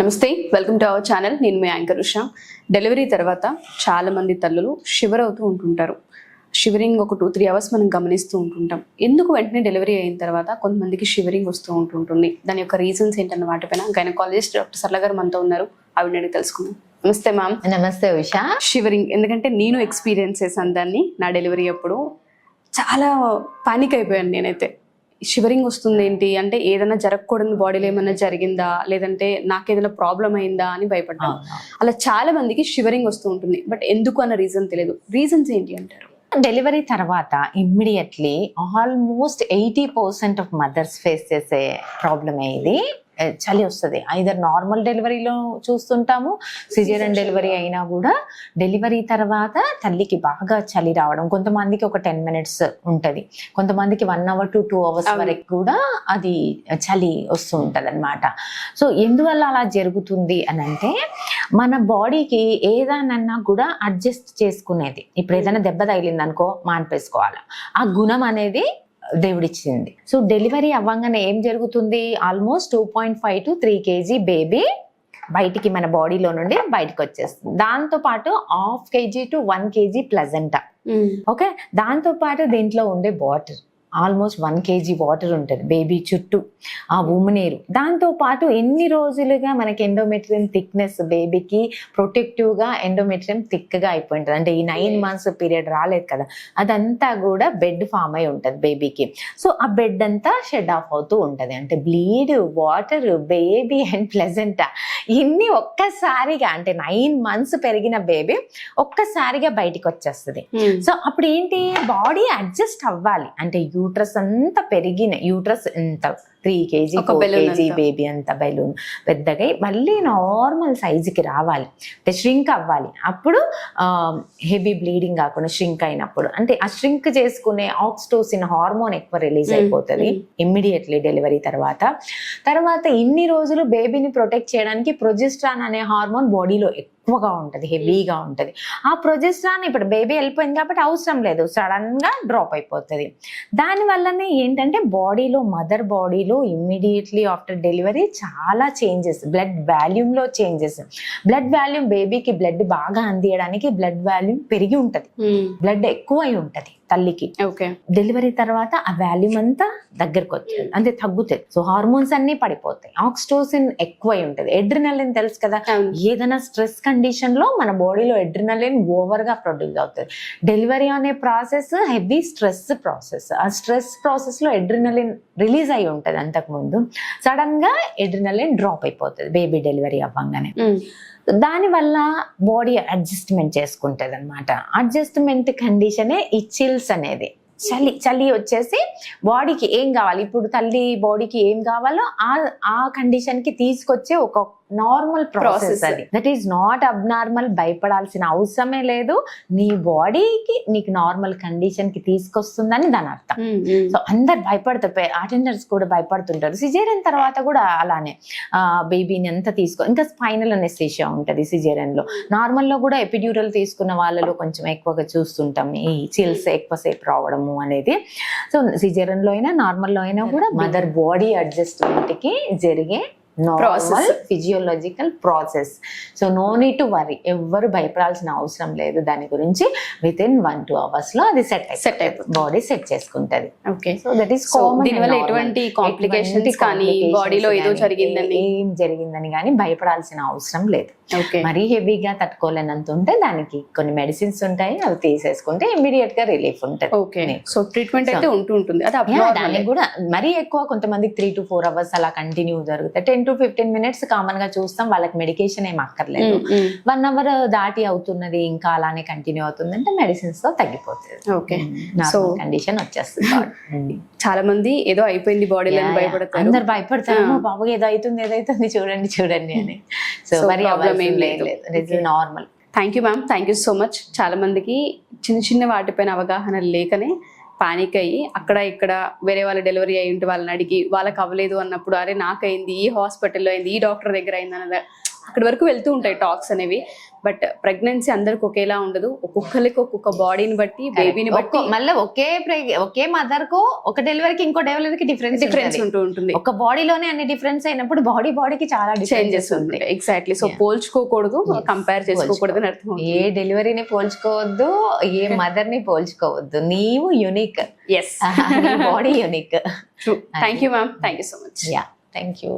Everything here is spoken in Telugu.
నమస్తే, వెల్కమ్ టు అవర్ ఛానల్. నేను మీ యాంకర్ ఉషా. డెలివరీ తర్వాత చాలా మంది తల్లులు షివర్ అవుతూ ఉంటుంటారు. షివరింగ్ ఒక 2-3 అవర్స్ మనం గమనిస్తూ ఉంటుంటాం. ఎందుకు వెంటనే డెలివరీ అయిన తర్వాత కొంతమందికి షివరింగ్ వస్తూ ఉంటుంటుంది, దాని యొక్క రీజన్స్ ఏంటన్న వాటిపైన గైనకాలజిస్ట్ డాక్టర్ సరళ గారు మనతో ఉన్నారు. ఆవిడని అడిగి తెలుసుకుందాం. నమస్తే మ్యామ్. నమస్తే ఉషా. షివరింగ్ ఎందుకంటే నేను ఎక్స్పీరియన్స్ చేశాను దాన్ని. నా డెలివరీ అప్పుడు చాలా పానిక్ అయిపోయాను నేనైతే. షివరింగ్ వస్తుంది ఏంటి అంటే ఏదైనా జరగకూడదు, బాడీలో ఏమైనా జరిగిందా లేదంటే నాకేదైనా ప్రాబ్లం అయిందా అని భయపడ్డాను. అలా చాలా మందికి షివరింగ్ వస్తూ ఉంటుంది, బట్ ఎందుకు అన్న రీజన్ తెలియదు. రీజన్స్ ఏంటి అంటారు? డెలివరీ తర్వాత immediately almost 80% of mothers face చేసే ప్రాబ్లమే ఇది. చలి వస్తుంది. ఐదర్ నార్మల్ డెలివరీలో చూస్తుంటాము, సిజేరియన్ డెలివరీ అయినా కూడా డెలివరీ తర్వాత తల్లికి బాగా చలి రావడం. కొంతమందికి ఒక 10 minutes ఉంటుంది, కొంతమందికి 1 hour to 2 hours వరకు కూడా అది చలి వస్తూ ఉంటుంది అనమాట. సో ఎందువల్ల అలా జరుగుతుంది అని అంటే మన బాడీకి ఏదానన్నా కూడా అడ్జస్ట్ చేసుకునేది. ఇప్పుడు ఏదైనా దెబ్బ తగిలింది అనుకో, మాన్పేసుకోవాలి. ఆ గుణం అనేది దేవుడిచ్చింది. సో డెలివరీ అవ్వగానే ఏం జరుగుతుంది, ఆల్మోస్ట్ 2.5 to 3 kg బేబీ బయటికి మన బాడీలో నుండి బయటకు వచ్చేస్తుంది. దాంతో పాటు 1/2 kg to 1 kg placenta. Okay, దాంతో పాటు దీంట్లో ఉండే వాటర్ ఆల్మోస్ట్ 1 kg వాటర్ ఉంటుంది బేబీ చుట్టూ, ఆ ఉమ్మనీరు. దాంతో పాటు ఎన్ని రోజులుగా మనకి ఎండోమెట్రియం థిక్నెస్ బేబీకి ప్రొటెక్టివ్గా ఎండోమెట్రియం థిక్గా అయిపోయి ఉంటుంది. అంటే ఈ 9 months పీరియడ్ రాలేదు కదా, అదంతా కూడా బెడ్ ఫామ్ అయి ఉంటుంది బేబీకి. సో ఆ బెడ్ అంతా షెడ్ ఆఫ్ అవుతూ ఉంటుంది. అంటే bleed, water, baby and placenta ఇన్ని ఒక్కసారిగా, అంటే 9 months పెరిగిన బేబీ ఒక్కసారిగా బయటికి వచ్చేస్తుంది. సో అప్పుడు ఏంటి, బాడీ అడ్జస్ట్ అవ్వాలి. అంటే యూట్రస్ అంతా పెరిగిన, యూట్రస్ ఎంత 3 kg 4 kg బేబీ అంత బెలూన్ పెద్దగా మళ్ళీ నార్మల్ సైజుకి రావాలి, అంటే ష్రింక్ అవ్వాలి. అప్పుడు హెవీ బ్లీడింగ్ కాకుండా ష్రింక్ అయినప్పుడు, అంటే ఆ ష్రింక్ చేసుకునే ఆక్సిటోసిన్ హార్మోన్ ఎక్కువ రిలీజ్ అయిపోతుంది ఇమ్మీడియట్లీ డెలివరీ తర్వాత ఇన్ని రోజులు బేబీని ప్రొటెక్ట్ చేయడానికి ప్రొజెస్ట్రాన్ అనే హార్మోన్ బాడీలో ఎక్కువగా ఉంటుంది, హెవీగా ఉంటుంది. ఆ ప్రొజెస్ట్రాన్ ఇప్పుడు బేబీ వెళ్ళిపోయింది కాబట్టి అవసరం లేదు, సడన్ గా డ్రాప్ అయిపోతుంది. దాని వల్లనే ఏంటంటే బాడీలో, మదర్ బాడీలో ఇమ్మీడియట్లీ ఆఫ్టర్ డెలివరీ చాలా చేంజెస్, బ్లడ్ వాల్యూమ్ లో చేంజెస్. బ్లడ్ వాల్యూమ్, బేబీకి బ్లడ్ బాగా అందియడానికి బ్లడ్ వాల్యూమ్ పెరిగి ఉంటది, బ్లడ్ ఎక్కువ అయి ఉంటది తల్లికి. డెలివరీ తర్వాత ఆ వాల్యూమ్ అంతా దగ్గరకు వచ్చేది, అంటే తగ్గుతుంది. సో హార్మోన్స్ అన్ని పడిపోతాయి, ఆక్సిటోసిన్ ఎక్కువై ఉంటది. ఎడ్రినలిన్ తెలుసు కదా, ఏదైనా స్ట్రెస్ కండిషన్ లో మన బాడీలో ఎడ్రినలిన్ ఓవర్ గా ప్రొడ్యూస్ అవుతుంది. డెలివరీ అనే ప్రాసెస్ హెవీ స్ట్రెస్ ప్రాసెస్. ఆ స్ట్రెస్ ప్రాసెస్ లో ఎడ్రినలిన్ రిలీజ్ అయి ఉంటది. అంతకు ముందు సడన్ గా ఎడ్రినలిన్ డ్రాప్ అయిపోతుంది బేబీ డెలివరీ అవ్వగానే. దానివల్ల బాడీ అడ్జస్ట్మెంట్ చేసుకుంటుంది అనమాట. అడ్జస్ట్మెంట్ కండిషనే ఈ చిల్స్ అనేది. చలి వచ్చేసి బాడీకి ఏం కావాలి, ఇప్పుడు తల్లి బాడీకి ఏం కావాలో ఆ కండిషన్ కి తీసుకొచ్చే ఒక నార్మల్ ప్రాసెస్ అది. That is not abnormal. భయపడాల్సిన అవసరమే లేదు. నీ బాడీకి నీకు నార్మల్ కండిషన్ కి తీసుకొస్తుందని దాని అర్థం. సో అందరు భయపడతారు, అటెండర్స్ కూడా భయపడుతుంటారు. సిజేరియన్ తర్వాత కూడా అలానే బేబీని అంతా ఇంకా స్పైనల్ అనెస్థీషియా ఉంటుంది సిజేరియన్ లో. నార్మల్ లో కూడా ఎపిడ్యూరల్ తీసుకున్న వాళ్ళలో కొంచెం ఎక్కువగా చూస్తుంటాం ఈ చిల్స్ ఎక్కువసేపు రావడము అనేది. సో సిజేరియన్ లో అయినా నార్మల్ లో అయినా కూడా మదర్ బాడీ అడ్జస్ట్మెంట్ కి జరిగే normal physiological process. So no need to worry, ఎవ్వరు భయపడాల్సిన అవసరం లేదు దాని గురించి. విత్ ఇన్ 1-2 hours లో అది సెట్ అయిపోతుంది, బాడీ సెట్ చేసుకుంటది. Okay, so that is common. దీనివల్ల ఎటువంటి కాంప్లికేషన్స్ కానీ బాడీలో ఏదో జరిగిందని కానీ భయపడాల్సిన అవసరం లేదు. మరీ హెవీగా తట్టుకోలేనంత ఉంటే దానికి కొన్ని మెడిసిన్స్ ఉంటాయి, అవి తీసేసుకుంటే ఇమ్మీడియట్ గా రిలీఫ్ ఉంటుంది. ఓకే, సో ట్రీట్మెంట్ అయితే ఉంటుంది. దానికి కూడా మరీ ఎక్కువ కొంతమందికి 3 to 4 hours అలా కంటిన్యూ జరుగుతాయి. 10 to 15 minutes కామన్ గా చూస్తాం, వాళ్ళకి మెడికేషన్ ఏం అక్కర్లేదు. 1 hour దాటి అవుతున్నది ఇంకా అలానే కంటిన్యూ అవుతుంది అంటే మెడిసిన్స్ తో తగ్గిపోతుంది. ఓకే, సో కండిషన్ వచ్చేస్తుంది. చాలా మంది ఏదో అయిపోయింది బాడీలో భయపడతారు, అందరు భయపడతారు, బాబు ఏదో అవుతుంది చూడండి అని. సో మరి normal. Thank you ma'am, thank you so much. చాలా మందికి చిన్న వాటిపైన అవగాహన లేకనే పానిక్ అయ్యి అక్కడ ఇక్కడ వేరే వాళ్ళ డెలివరీ అయి ఉంటే వాళ్ళని అడిగి వాళ్ళకి అవ్వలేదు అన్నప్పుడు అరే నాకైంది, ఈ హాస్పిటల్లో అయింది, ఈ డాక్టర్ దగ్గర అయింది అన్నది అక్కడి వరకు వెళ్తూ ఉంటాయి టాక్స్ అనేవి. బట్ ప్రెగ్నెన్సీ అందరికి ఒకేలా ఉండదు, ఒక్కొక్కరికి ఒక్కొక్క బాడీని బట్టి, బేబీని బట్టి మళ్ళీ ఒకే మదర్ కు ఒక డెలివరీకి ఇంకో డెలివరీకి డిఫరెన్స్ ఉంటూ ఉంటుంది. ఒక బాడీలోనే అన్ని డిఫరెన్స్ అయినప్పుడు బాడీకి చాలా చేంజెస్ ఉంటాయి. ఎగ్జాక్ట్లీ. సో పోల్చుకోకూడదు, కంపేర్ చేసుకోకూడదు అని అర్థం. ఏ డెలివరీని పోల్చుకోవద్దు, ఏ మదర్ ని పోల్చుకోవద్దు. నీవు unique, yes body unique. True. Thank you ma'am, thank you so much. Yeah, thank you.